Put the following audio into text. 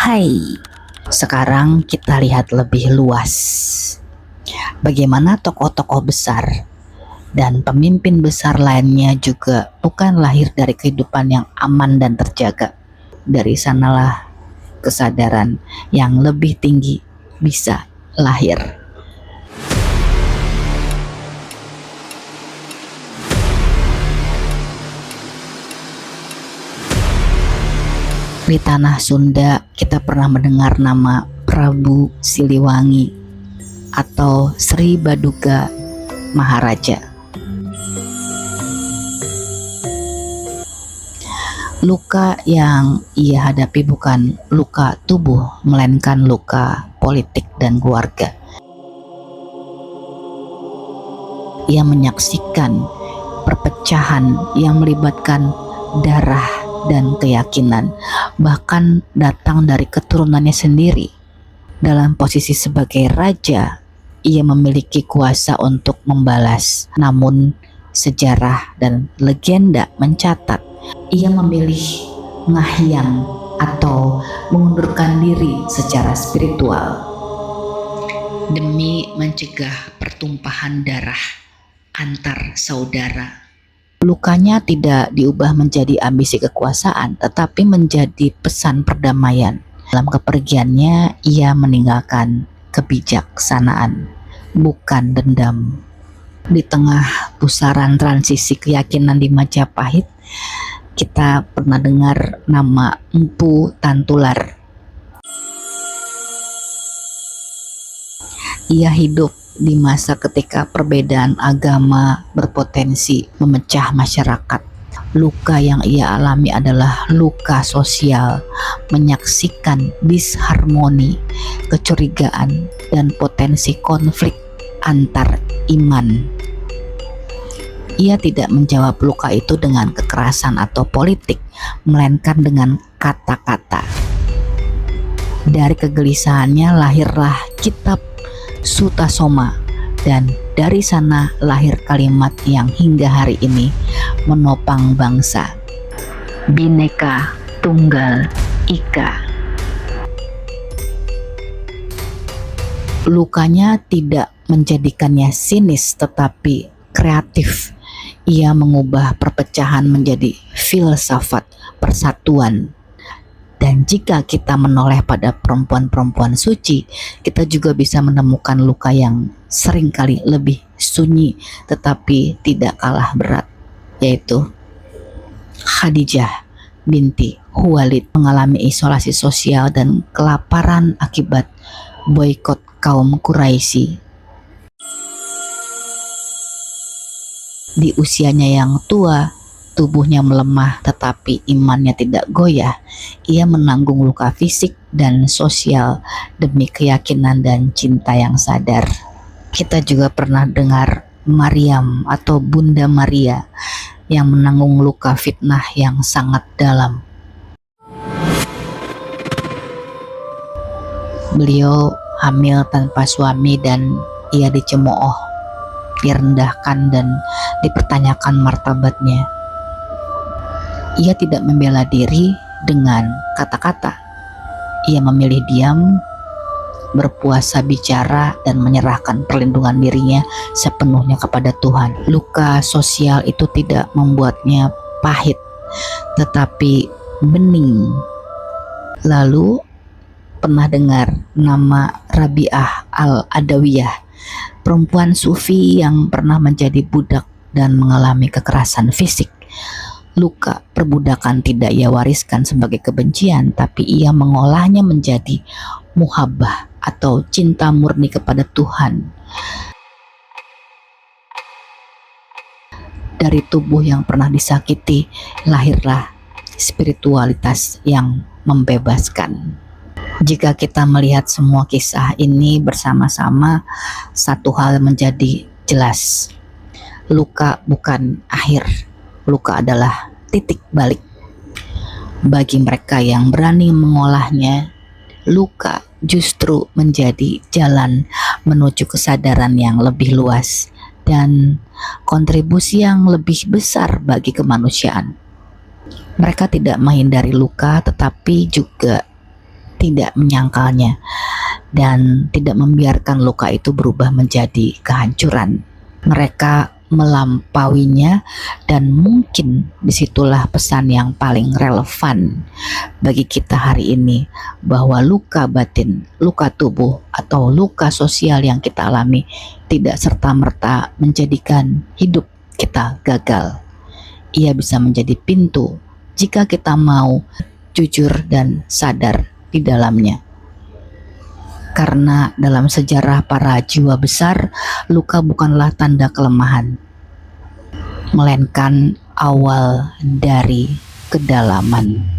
Hai, sekarang kita lihat lebih luas. Bagaimana tokoh-tokoh besar dan pemimpin besar lainnya juga bukan lahir dari kehidupan yang aman dan terjaga. Dari sanalah kesadaran yang lebih tinggi bisa lahir. Di tanah Sunda kita pernah mendengar nama Prabu Siliwangi atau Sri Baduga Maharaja. Luka yang ia hadapi bukan luka tubuh, melainkan luka politik dan keluarga. Ia menyaksikan perpecahan yang melibatkan darah dan keyakinan, bahkan datang dari keturunannya sendiri. Dalam posisi sebagai raja, ia memiliki kuasa untuk membalas. Namun sejarah dan legenda mencatat ia memilih ngahyang atau mengundurkan diri secara spiritual demi mencegah pertumpahan darah antar saudara. Lukanya tidak diubah menjadi ambisi kekuasaan, tetapi menjadi pesan perdamaian. Dalam kepergiannya, ia meninggalkan kebijaksanaan, bukan dendam. Di tengah pusaran transisi keyakinan di Majapahit, kita pernah dengar nama Empu Tantular. Ia hidup di masa ketika perbedaan agama berpotensi memecah masyarakat. Luka yang ia alami adalah luka sosial, menyaksikan disharmoni, kecurigaan, dan potensi konflik antar iman. Ia tidak menjawab luka itu dengan kekerasan atau politik, melainkan dengan kata-kata. Dari kegelisahannya lahirlah kitab Sutasoma, dan dari sana lahir kalimat yang hingga hari ini menopang bangsa, Bhinneka Tunggal Ika. Lukanya tidak menjadikannya sinis tetapi kreatif. Ia mengubah perpecahan menjadi filsafat persatuan. Dan jika kita menoleh pada perempuan-perempuan suci, kita juga bisa menemukan luka yang seringkali lebih sunyi tetapi tidak kalah berat, yaitu Khadijah binti Khuwailid mengalami isolasi sosial dan kelaparan akibat boikot kaum Quraisy. Di usianya yang tua, tubuhnya melemah tetapi imannya tidak goyah. Ia menanggung luka fisik dan sosial demi keyakinan dan cinta yang sadar. Kita juga pernah dengar Maryam atau Bunda Maria yang menanggung luka fitnah yang sangat dalam. Beliau hamil tanpa suami dan ia dicemooh, direndahkan dan dipertanyakan martabatnya. Ia tidak membela diri dengan kata-kata. Ia memilih diam, berpuasa bicara, dan menyerahkan perlindungan dirinya sepenuhnya kepada Tuhan. Luka sosial itu tidak membuatnya pahit, tetapi bening. Lalu pernah dengar nama Rabi'ah al-Adawiyah, perempuan sufi yang pernah menjadi budak dan mengalami kekerasan fisik. Luka perbudakan tidak ia wariskan sebagai kebencian, tapi ia mengolahnya menjadi muhabbah atau cinta murni kepada Tuhan. Dari tubuh yang pernah disakiti, lahirlah spiritualitas yang membebaskan. Jika kita melihat semua kisah ini bersama-sama, satu hal menjadi jelas. Luka bukan akhir. Luka adalah titik balik. Bagi mereka yang berani mengolahnya, luka justru menjadi jalan menuju kesadaran yang lebih luas dan kontribusi yang lebih besar bagi kemanusiaan. Mereka tidak menghindari luka, tetapi juga tidak menyangkalnya dan tidak membiarkan luka itu berubah menjadi kehancuran. Mereka melampauinya, dan mungkin disitulah pesan yang paling relevan bagi kita hari ini, bahwa luka batin, luka tubuh, atau luka sosial yang kita alami tidak serta-merta menjadikan hidup kita gagal. Ia bisa menjadi pintu jika kita mau jujur dan sadar di dalamnya. Karena dalam sejarah para jiwa besar, luka bukanlah tanda kelemahan, melainkan awal dari kedalaman.